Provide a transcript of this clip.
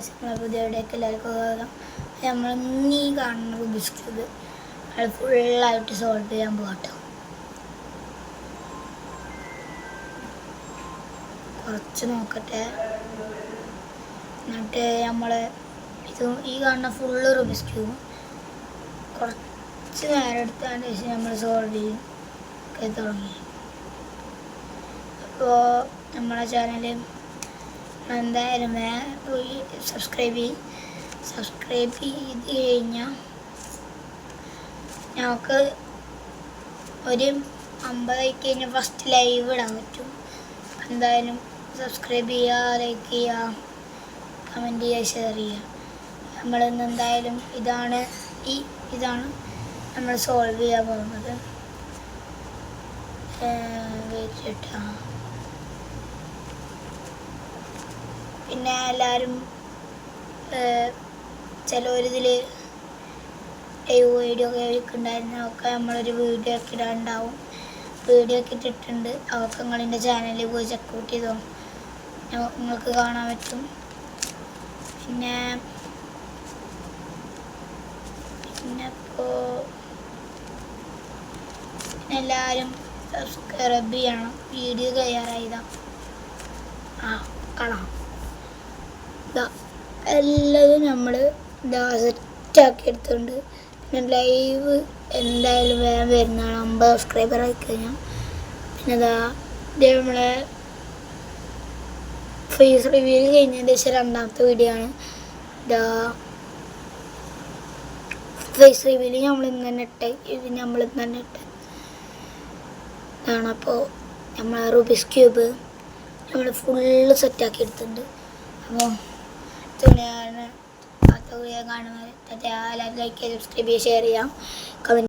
നമ്മളെ പുതിയ വീഡിയോക്ക് എല്ലാവർക്കും സ്വാഗതം. നമ്മൾ ഇന്ന് ഈ കാണുന്ന റുബിക്സ് ക്യൂബ് അത് ഫുള്ളായിട്ട് സോൾവ് ചെയ്യാൻ പോകട്ടോ. കുറച്ച് നോക്കട്ടെ. എന്നിട്ട് നമ്മൾ ഇത് ഈ കാണുന്ന ഫുള്ള് റുബിക്സ് ക്യൂബ് കുറച്ച് നേരം എടുത്തതിന് ശേഷം നമ്മൾ സോൾവ് ചെയ്യും തുടങ്ങി. അപ്പോൾ നമ്മളെ ചാനൽ എന്തായാലും പോയി സബ്സ്ക്രൈബ് ചെയ്ത് കഴിഞ്ഞാൽ ഞങ്ങൾക്ക് ഒരു 50 കഴിഞ്ഞാൽ ഫസ്റ്റ് ലൈവ് ഇടാൻ പറ്റും. എന്തായാലും സബ്സ്ക്രൈബ് ചെയ്യുക, ലൈക്ക് ചെയ്യുക, കമൻറ്റ് ചെയ്യുക, ഷെയർ ചെയ്യുക. നമ്മളിന്ന് എന്തായാലും ഇതാണ് നമ്മൾ സോൾവ് ചെയ്യാൻ പോകുന്നത്. വെച്ചിട്ടാ പിന്നെ എല്ലാവരും ചിലവരിതിൽ വീഡിയോ ഒക്കെ ഉണ്ടായിരുന്നു. ഒക്കെ നമ്മളൊരു വീഡിയോ ഒക്കെ ഇടാനുണ്ടാവും. വീഡിയോ ഒക്കെ ഇട്ടിട്ടുണ്ട്. അതൊക്കെ നിങ്ങളെൻ്റെ ചാനലിൽ പോയി ചെക്കൗട്ട് ചെയ്തോ, നിങ്ങൾക്ക് കാണാൻ പറ്റും. പിന്നെ എല്ലാവരും സബ്സ്ക്രൈബ് ചെയ്യണം. വീഡിയോ തയ്യാറായതാ കാണാം. എല്ലാവരും നമ്മൾ സെറ്റാക്കി എടുത്തുകൊണ്ട് പിന്നെ ലൈവ് എന്തായാലും വേഗം വരുന്നതാണ്. 50 സബ്സ്ക്രൈബർ ആയിക്കഴിഞ്ഞാൽ പിന്നെ ഇത് നമ്മളെ ഫേസ് റിവ്യൂ കഴിഞ്ഞതിൻ്റെ ശേഷം രണ്ടാമത്തെ വീഡിയോ ആണ്. ഫേസ് റിവ്യൂല് നമ്മൾ ഇന്ന് തന്നെ ഇട്ടാണ്. അപ്പോൾ നമ്മൾ റുബിക്സ് ക്യൂബ് നമ്മൾ ഫുള്ള് സെറ്റാക്കി എടുത്തിട്ടുണ്ട്. അപ്പോൾ കാണുന്നത് ലൈക്ക് ചെയ്ത് സബ്സ്ക്രൈബ് ചെയ്യുക, ഷെയർ ചെയ്യാം, കമൻറ്റ്